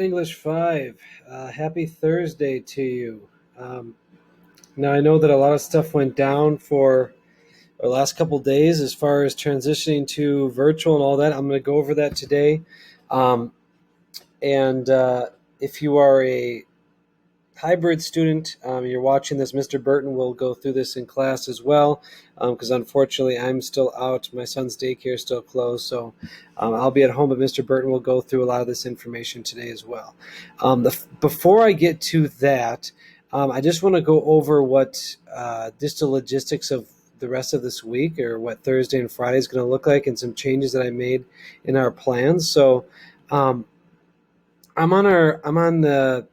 English 5. Happy Thursday to you. Now, I know that a lot of stuff went down for our last couple days as far as transitioning to virtual and all that. I'm going to go over that today. And if you are a hybrid student, you're watching this, Mr. Burton will go through this in class as well, because unfortunately I'm still out. My son's daycare is still closed, so I'll be at home, but Mr. Burton will go through a lot of this information today as well. Before I get to that, I just want to go over what just the logistics of the rest of this week, or what Thursday and Friday is going to look like, and some changes that I made in our plans. So I'm on the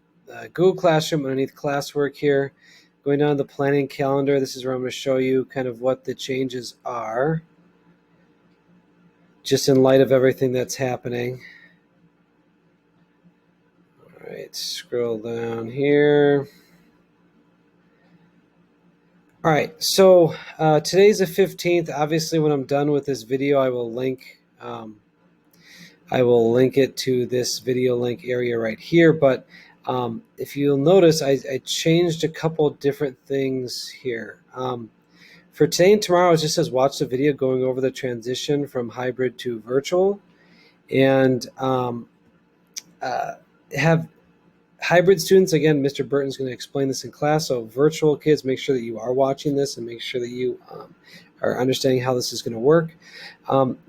Google Classroom underneath classwork here. Going down to the planning calendar, this is where I'm going to show you kind of what the changes are, just in light of everything that's happening. All right, scroll down here. All right, so today's the 15th. Obviously, when I'm done with this video, I will link it to this video link area right here. But if you'll notice, I changed a couple different things here. For today and tomorrow, it just says watch the video going over the transition from hybrid to virtual, and have hybrid students. Again, Mr. Burton's going to explain this in class. So virtual kids, make sure that you are watching this and make sure that you are understanding how this is going to work.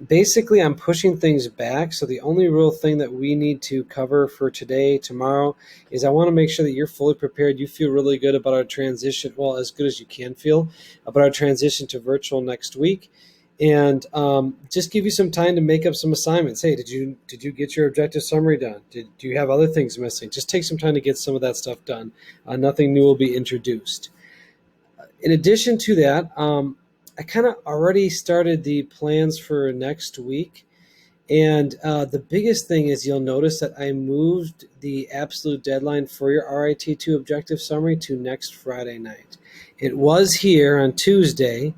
Basically, I'm pushing things back. So the only real thing that we need to cover for today, tomorrow, is I want to make sure that you're fully prepared. You feel really good about our transition, well, as good as you can feel about our transition to virtual next week. And just give you some time to make up some assignments. Hey, did you get your objective summary done? Do you have other things missing? Just take some time to get some of that stuff done. Nothing new will be introduced. In addition to that, I kind of already started the plans for next week. And the biggest thing is you'll notice that I moved the absolute deadline for your RIT2 objective summary to next Friday night. It was here on Tuesday,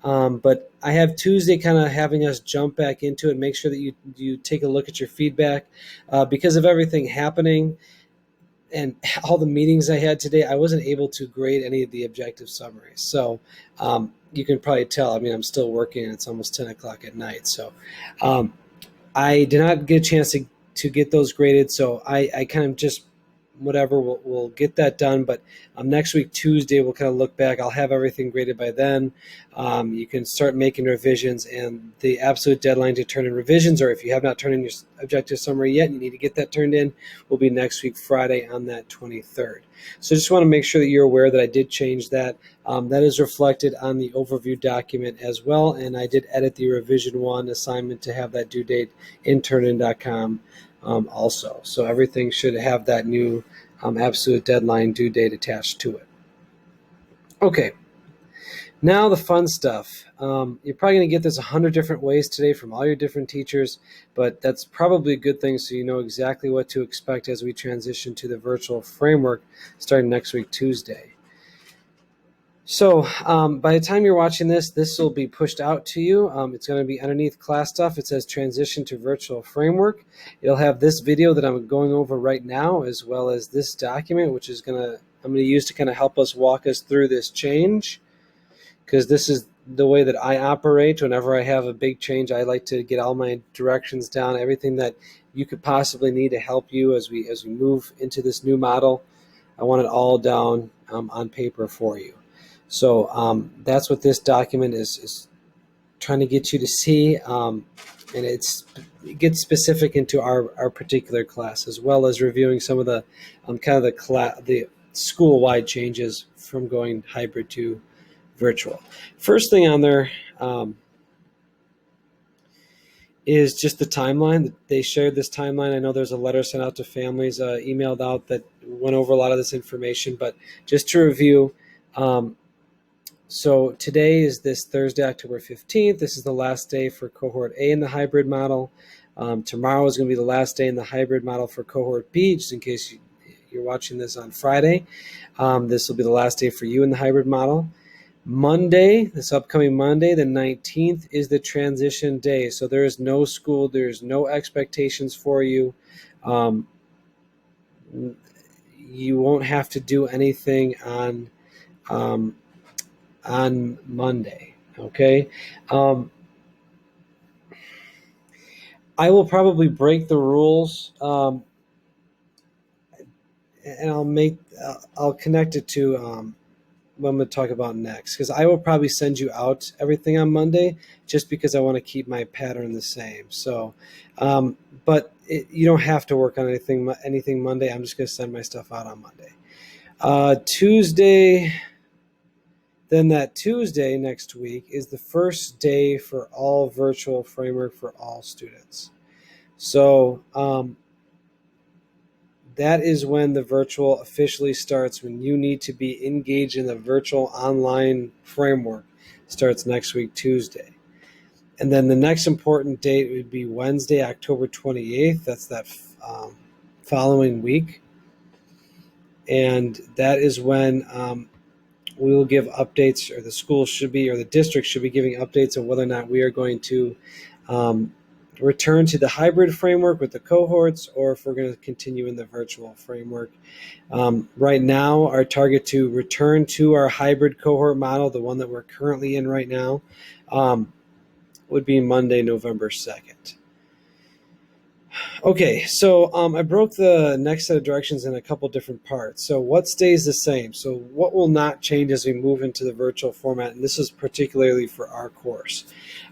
but I have Tuesday kind of having us jump back into it, make sure that you take a look at your feedback. Because of everything happening and all the meetings I had today, I wasn't able to grade any of the objective summaries. So you can probably tell, I'm still working, and it's almost 10 o'clock at night. So I did not get a chance to get those graded. So I kind of just, whatever, we'll get that done. But next week, Tuesday, we'll kind of look back. I'll have everything graded by then. You can start making revisions, and the absolute deadline to turn in revisions, or if you have not turned in your objective summary yet, you need to get that turned in, will be next week, Friday, on that 23rd. So just want to make sure that you're aware that I did change that. That is reflected on the overview document as well, and I did edit the revision 1 assignment to have that due date in turnitin.com. Also. So everything should have that new absolute deadline due date attached to it. Okay, now the fun stuff. You're probably going to get this 100 different ways today from all your different teachers, but that's probably a good thing, so you know exactly what to expect as we transition to the virtual framework starting next week, Tuesday. So by the time you're watching this will be pushed out to you. It's going to be underneath class stuff. It says transition to virtual framework. It'll have this video that I'm going over right now, as well as this document, which is I'm going to use to kind of help us walk us through this change, because this is the way that I operate. Whenever I have a big change, I like to get all my directions down, everything that you could possibly need to help you as we move into this new model. I want it all down on paper for you. So that's what this document is trying to get you to see, and it gets specific into our particular class, as well as reviewing some of the the school-wide changes from going hybrid to virtual. First thing on there is just the timeline. They shared this timeline. I know there's a letter sent out to families, emailed out, that went over a lot of this information, but just to review, so today is this Thursday, October 15th. This is the last day for Cohort A in the hybrid model. Tomorrow is going to be the last day in the hybrid model for Cohort B, just in case you're watching this on Friday. This will be the last day for you in the hybrid model. Monday, this upcoming Monday, the 19th, is the transition day. So there is no school. There's no expectations for you. you won't have to do anything um, on Monday. Okay. I will probably break the rules, and I'll connect it to what I'm going to talk about next, because I will probably send you out everything on Monday, just because I want to keep my pattern the same. So, but you don't have to work on anything Monday. I'm just going to send my stuff out on Monday. Tuesday. Then that Tuesday next week is the first day for all virtual framework for all students. So that is when the virtual officially starts, when you need to be engaged in the virtual online framework. Starts next week, Tuesday. And then the next important date would be Wednesday, October 28th. That's that following week. And that is when we will give updates, or the school should be, or the district should be giving updates on whether or not we are going to return to the hybrid framework with the cohorts, or if we're going to continue in the virtual framework. Right now, our target to return to our hybrid cohort model, the one that we're currently in right now, would be Monday, November 2nd. Okay, so I broke the next set of directions in a couple different parts. So what stays the same? So what will not change as we move into the virtual format? And this is particularly for our course.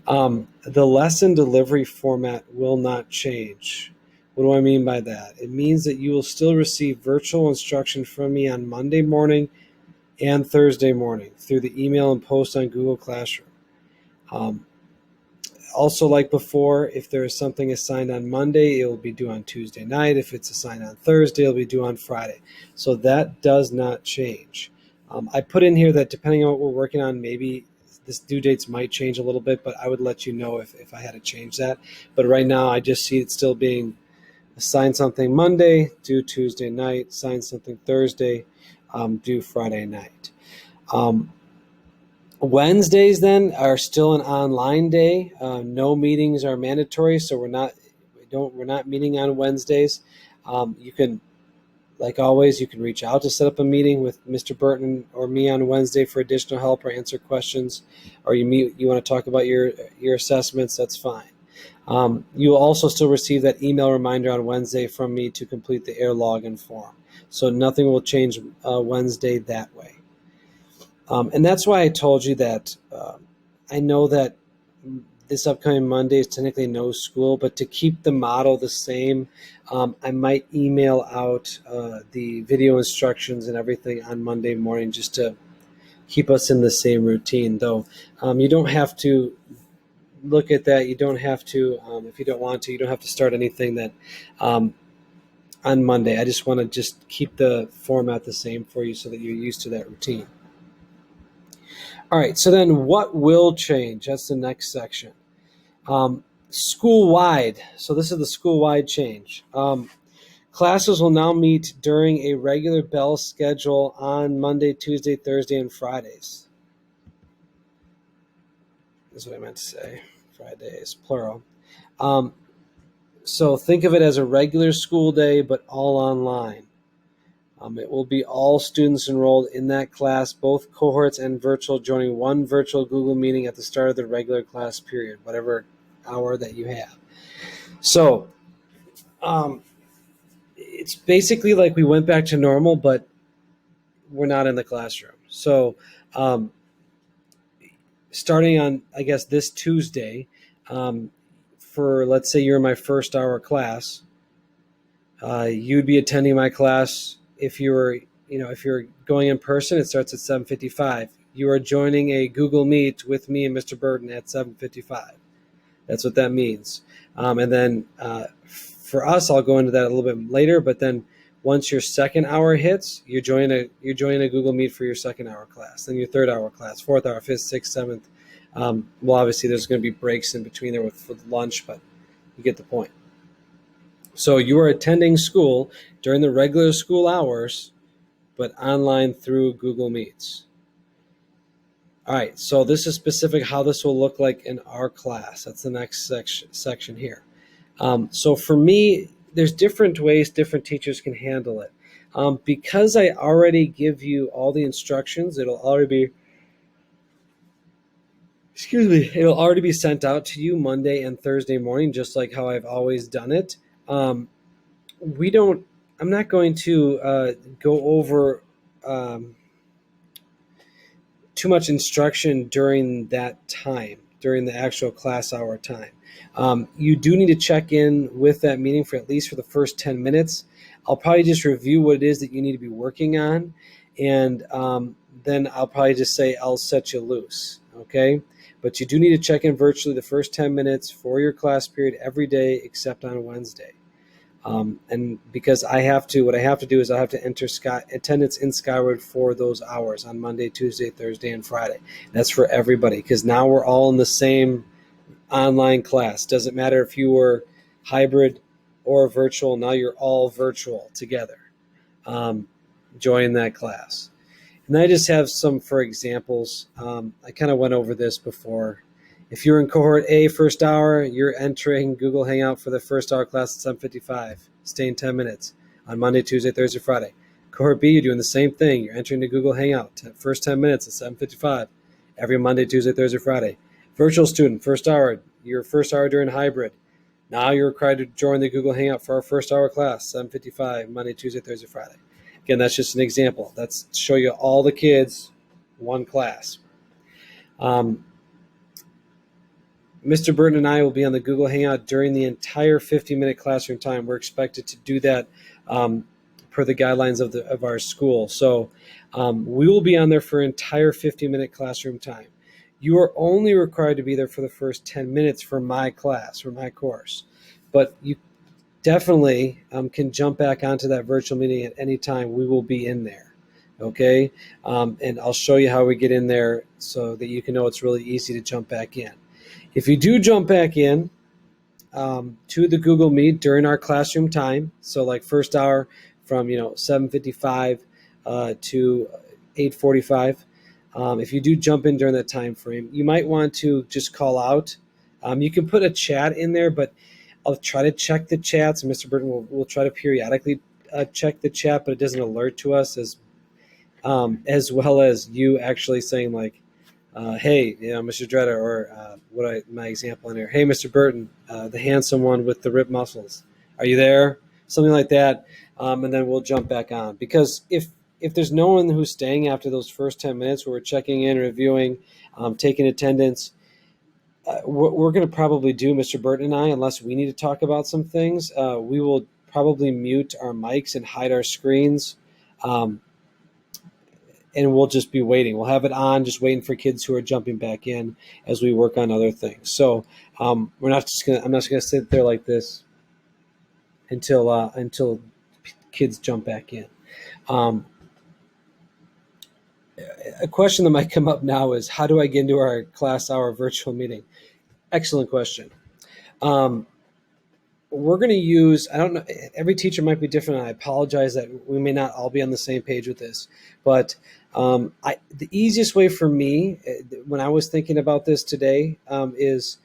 The lesson delivery format will not change. What do I mean by that? It means that you will still receive virtual instruction from me on Monday morning and Thursday morning through the email and post on Google Classroom. Also, like before, if there is something assigned on Monday, it will be due on Tuesday night. If it's assigned on Thursday, it'll be due on Friday. So that does not change. I put in here that depending on what we're working on, maybe this due dates might change a little bit, but I would let you know if I had to change that. But right now, I just see it still being assign something Monday, due Tuesday night, assign something Thursday, due Friday night. Wednesdays then are still an online day. No meetings are mandatory, so we're not meeting on Wednesdays. You can, like always, you can reach out to set up a meeting with Mr. Burton or me on Wednesday for additional help or answer questions, or you want to talk about your assessments. That's fine. You will also still receive that email reminder on Wednesday from me to complete the AIR login form. So nothing will change Wednesday that way. And that's why I told you that I know that this upcoming Monday is technically no school, but to keep the model the same, I might email out the video instructions and everything on Monday morning, just to keep us in the same routine. Though you don't have to look at that. You don't have to, if you don't want to, you don't have to start anything that on Monday. I just want to keep the format the same for you so that you're used to that routine. All right, so then what will change? That's the next section. School-wide. So this is the school-wide change. Classes will now meet during a regular bell schedule on Monday, Tuesday, Thursday, and Fridays. That's what I meant to say. Fridays, plural. So think of it as a regular school day, but all online. It will be all students enrolled in that class, both cohorts and virtual, joining one virtual Google meeting at the start of the regular class period, whatever hour that you have. So it's basically like we went back to normal, but we're not in the classroom. So starting on, I guess, this Tuesday, for, let's say you're in my first hour class, you'd be attending my class. If you're going in person, it starts at 7:55. You are joining a Google Meet with me and Mr. Burton at 7:55. That's what that means. And then for us, I'll go into that a little bit later. But then once your second hour hits, you're joining a Google Meet for your second hour class. Then your third hour class, fourth hour, fifth, sixth, seventh. Well, obviously there's going to be breaks in between there with lunch, but you get the point. So you are attending school during the regular school hours, but online through Google Meets. All right, so this is specific how this will look like in our class. That's the next section here. So for me, there's different ways different teachers can handle it. Because I already give you all the instructions, it'll already be sent out to you Monday and Thursday morning, just like how I've always done it. We don't. I'm not going to go over too much instruction during that time, during the actual class hour time. You do need to check in with that meeting for at least for the first 10 minutes. I'll probably just review what it is that you need to be working on, and then I'll probably just say I'll set you loose, okay? But you do need to check in virtually the first 10 minutes for your class period every day except on Wednesday. And because what I have to do is I have to enter attendance in Skyward for those hours on Monday, Tuesday, Thursday, and Friday. That's for everybody because now we're all in the same online class. Doesn't matter if you were hybrid or virtual. Now you're all virtual together. Join that class. And I just have some for examples. I kind of went over this before. If you're in cohort A, first hour, you're entering Google Hangout for the first hour class at 7:55. Staying 10 minutes on Monday, Tuesday, Thursday, Friday. Cohort B, you're doing the same thing. You're entering the Google Hangout first 10 minutes at 7:55 every Monday, Tuesday, Thursday, Friday. Virtual student, first hour, your first hour during hybrid. Now you're required to join the Google Hangout for our first hour class, 7:55, Monday, Tuesday, Thursday, Friday. Again, that's just an example. That's to show you all the kids, one class. Mr. Burton and I will be on the Google Hangout during the entire 50-minute classroom time. We're expected to do that per the guidelines of our school. So we will be on there for entire 50-minute classroom time. You are only required to be there for the first 10 minutes for my class, for my course. But you definitely can jump back onto that virtual meeting at any time. We will be in there, okay? And I'll show you how we get in there so that you can know it's really easy to jump back in. If you do jump back in to the Google Meet during our classroom time, so like first hour from 7:55 to 8:45, if you do jump in during that time frame, you might want to just call out. You can put a chat in there, but I'll try to check the chats. Mr. Burton will try to periodically check the chat, but it doesn't alert to us as well as you actually saying like, hey, Mr. Dretta, or my example in here. Hey, Mr. Burton, the handsome one with the ripped muscles. Are you there? Something like that, and then we'll jump back on. Because if there's no one who's staying after those first 10 minutes where we're checking in, reviewing, taking attendance, what we're going to probably do, Mr. Burton and I, unless we need to talk about some things, we will probably mute our mics and hide our screens. And we'll just be waiting. We'll have it on, just waiting for kids who are jumping back in as we work on other things. So I'm not just gonna sit there like this until kids jump back in. A question that might come up now is, how do I get into our class hour virtual meeting? Excellent question. We're going to use, I don't know, every teacher might be different. And I apologize that we may not all be on the same page with this, but the easiest way for me when I was thinking about this today is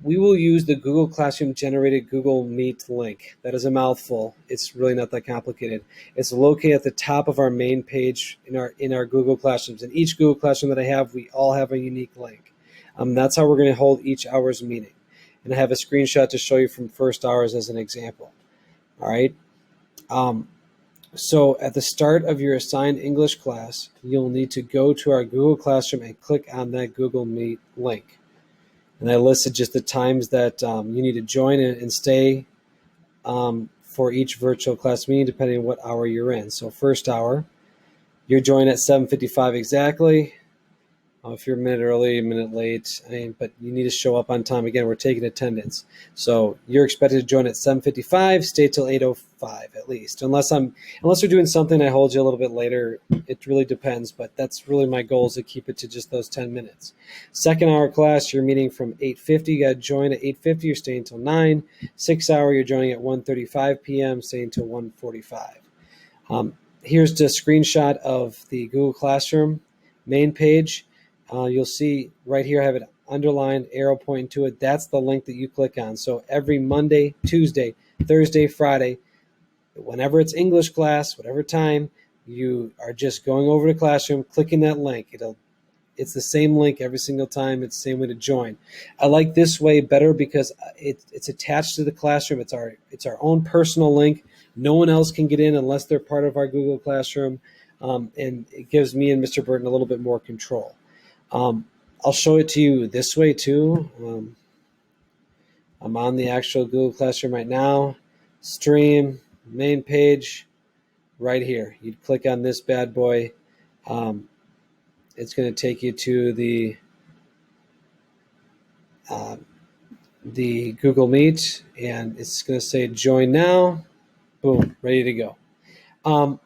we will use the Google Classroom generated Google Meet link. That is a mouthful. It's really not that complicated. It's located at the top of our main page in our Google Classrooms. In each Google Classroom that I have, we all have a unique link. That's how we're going to hold each hour's meeting. And I have a screenshot to show you from first hours as an example. All right. So at the start of your assigned English class, you'll need to go to our Google Classroom and click on that Google Meet link. And I listed just the times that you need to join and stay for each virtual class meeting, depending on what hour you're in. So first hour, you're joining at 7:55 exactly. If you're a minute early, a minute late, but you need to show up on time. Again, we're taking attendance. So you're expected to join at 7:55, stay till 8:05 at least. Unless we're doing something, I hold you a little bit later. It really depends, but that's really my goal, is to keep it to just those 10 minutes. Second hour class, you're meeting from 8:50. You got to join at 8:50. You're staying till 9. 6 hour, you're joining at 1:35 p.m., staying till 1:45. Here's the screenshot of the Google Classroom main page. You'll see right here, I have it underlined, arrow pointing to it. That's the link that you click on. So every Monday, Tuesday, Thursday, Friday, whenever it's English class, whatever time, you are just going over to Classroom, clicking that link. It's the same link every single time. It's the same way to join. I like this way better because it's attached to the Classroom. It's our own personal link. No one else can get in unless they're part of our Google Classroom, and it gives me and Mr. Burton a little bit more control. I'll show it to you this way too. I'm on the actual Google Classroom right now. Stream, main page, right here. You'd click on this bad boy. It's going to take you to the Google Meet, and it's going to say join now. Boom, ready to go. I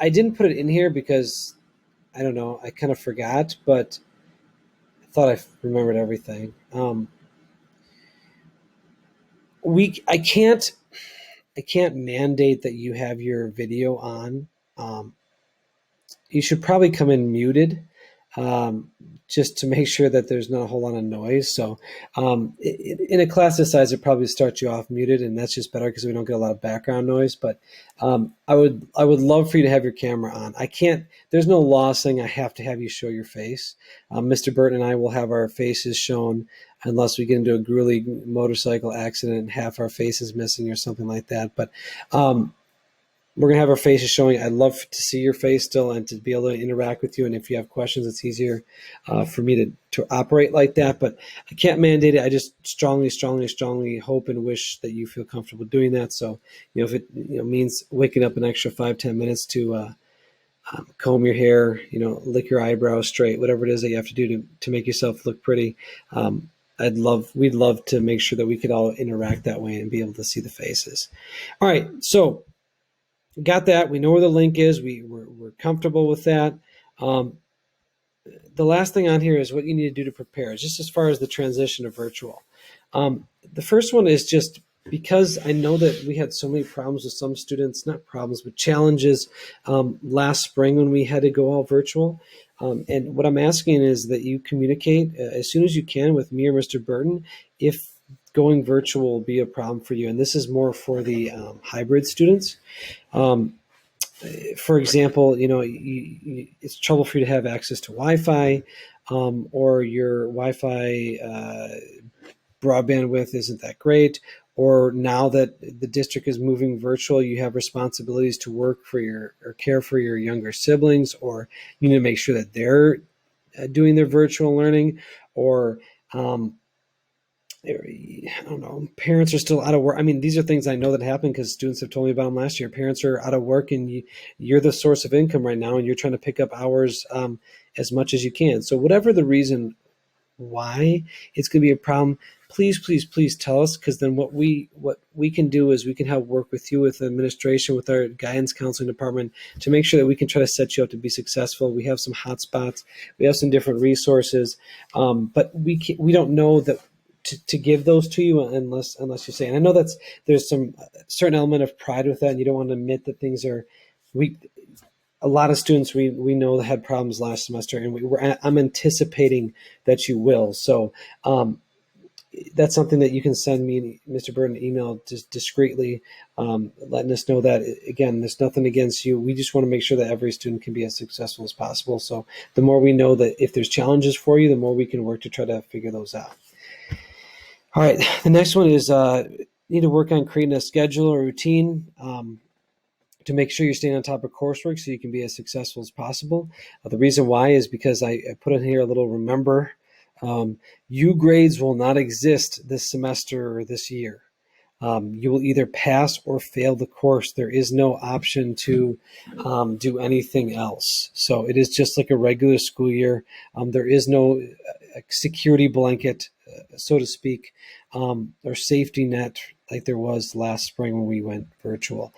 didn't put it in here because, I don't know, I kind of forgot, but I thought I remembered everything. I can't mandate that you have your video on. You should probably come in muted, just to make sure that there's not a whole lot of noise. So in a class this size, it probably starts you off muted, and that's just better because we don't get a lot of background noise. But I would love for you to have your camera on. There's no law saying I have to have you show your face. Mr. Burton and I will have our faces shown unless we get into a grueling motorcycle accident and half our face is missing or something like that. But we're going to have our faces showing. I'd love to see your face still and to be able to interact with you. And if you have questions, it's easier for me to operate like that. But I can't mandate it. I just strongly, strongly, strongly hope and wish that you feel comfortable doing that. So, if it means waking up an extra 5-10 minutes to comb your hair, lick your eyebrows straight, whatever it is that you have to do to make yourself look pretty, we'd love to make sure that we could all interact that way and be able to see the faces. All right. So, got that. We know where the link is. We're comfortable with that. The last thing on here is what you need to do to prepare, just as far as the transition to virtual. The first one is just because I know that we had so many problems with some students, not problems, but challenges last spring when we had to go all virtual. And what I'm asking is that you communicate as soon as you can with me or Mr. Burton if going virtual will be a problem for you. And this is more for the hybrid students. For example, it's trouble for you to have access to Wi-Fi, or your Wi-Fi broadband width isn't that great, or now that the district is moving virtual, you have responsibilities to work or care for your younger siblings, or you need to make sure that they're doing their virtual learning, or I don't know, parents are still out of work. I mean, these are things I know that happen because students have told me about them last year. Parents are out of work and you're the source of income right now and you're trying to pick up hours as much as you can. So whatever the reason why it's going to be a problem, please, please, please tell us, because then what we can do is we can help work with you, with the administration, with our guidance counseling department to make sure that we can try to set you up to be successful. We have some hot spots. We have some different resources, but we don't know that to give those to you unless you say. And I know there's some certain element of pride with that, and you don't want to admit that things are weak. A lot of students we know that had problems last semester, and I'm anticipating that you will. So that's something that you can send me, Mr. Burton, an email just discreetly, letting us know that. Again, there's nothing against you. We just want to make sure that every student can be as successful as possible. So the more we know that if there's challenges for you, the more we can work to try to figure those out. All right, the next one is need to work on creating a schedule or routine to make sure you're staying on top of coursework so you can be as successful as possible. The reason why is because I put in here a little remember. U grades will not exist this semester or this year. You will either pass or fail the course. There is no option to do anything else. So it is just like a regular school year. There is no security blanket, so to speak, or safety net like there was last spring when we went virtual.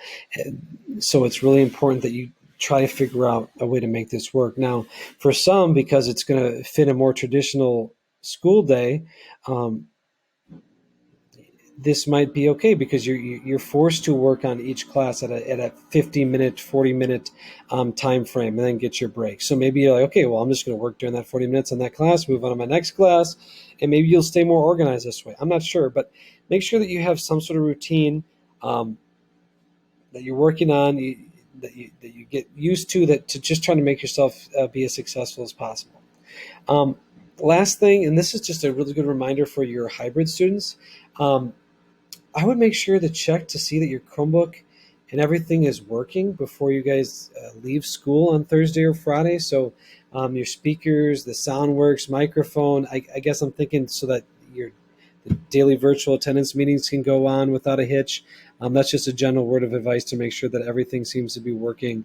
So it's really important that you try to figure out a way to make this work. Now, for some, because it's going to fit a more traditional school day, this might be okay because you're forced to work on each class at a 50-minute, 40-minute time frame and then get your break. So maybe you're like, okay, well, I'm just going to work during that 40 minutes on that class, move on to my next class, and maybe you'll stay more organized this way. I'm not sure, but make sure that you have some sort of routine that you're working on, that you get used to, that to just trying to make yourself be as successful as possible. Last thing, and this is just a really good reminder for your hybrid students, I would make sure to check to see that your Chromebook and everything is working before you guys leave school on Thursday or Friday. So your speakers, the sound works, microphone. I guess I'm thinking so that the daily virtual attendance meetings can go on without a hitch. That's just a general word of advice to make sure that everything seems to be working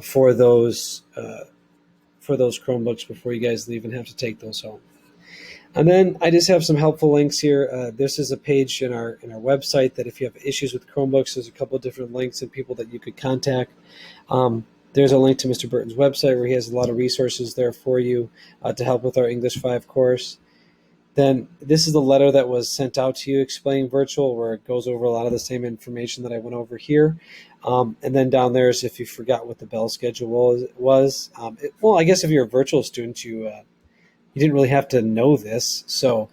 for those Chromebooks before you guys leave and have to take those home. And then I just have some helpful links here. This is a page in our website that if you have issues with Chromebooks, there's a couple of different links and people that you could contact. There's a link to Mr. Burton's website where he has a lot of resources there for you to help with our English 5 course. Then this is the letter that was sent out to you explaining virtual, where it goes over a lot of the same information that I went over here. And then down there is if you forgot what the bell schedule was. Well, I guess if you're a virtual student, you didn't really have to know this. So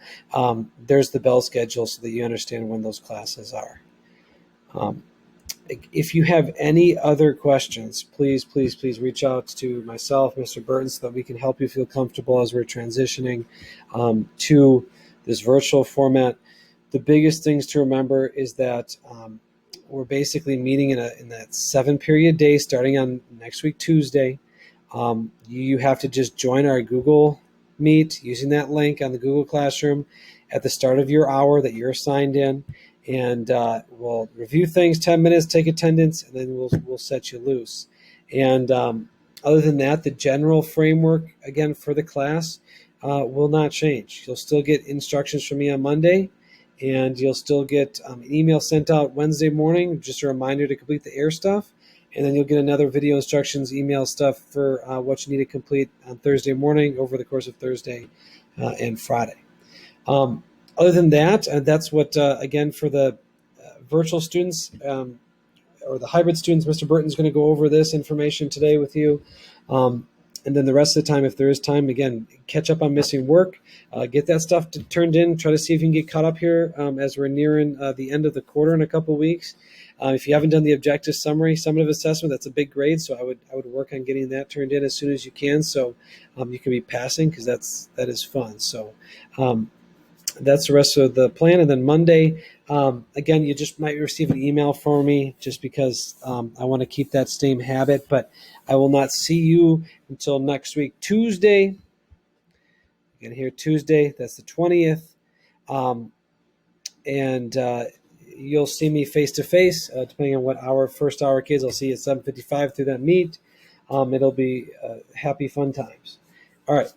there's the bell schedule so that you understand when those classes are. If you have any other questions, please reach out to myself, Mr. Burton, so that we can help you feel comfortable as we're transitioning to this virtual format. The biggest things to remember is that we're basically meeting in that 7-period day starting on next week, Tuesday. You have to just join our Google Meet using that link on the Google Classroom at the start of your hour that you're assigned in. And we'll review things 10 minutes, take attendance, and then we'll set you loose. And other than that, the general framework, again, for the class will not change. You'll still get instructions from me on Monday, and you'll still get an email sent out Wednesday morning, just a reminder to complete the AIR stuff. And then you'll get another video instructions, email stuff for what you need to complete on Thursday morning over the course of Thursday and Friday. Other than that, that's what, again, for the virtual students or the hybrid students, Mr. Burton's going to go over this information today with you. And then the rest of the time, if there is time, again, catch up on missing work, get that stuff turned in, try to see if you can get caught up here as we're nearing the end of the quarter in a couple of weeks. If you haven't done the objective summary, summative assessment, that's a big grade, so I would work on getting that turned in as soon as you can, so you can be passing, because that is fun. So that's the rest of the plan. And then Monday, again, you just might receive an email from me just because I want to keep that same habit, but I will not see you until next week, Tuesday. Again, here Tuesday, that's the 20th. And you'll see me face-to-face, depending on what hour, first hour kids. I'll see you at 7:55 through that meet. It'll be happy, fun times. All right.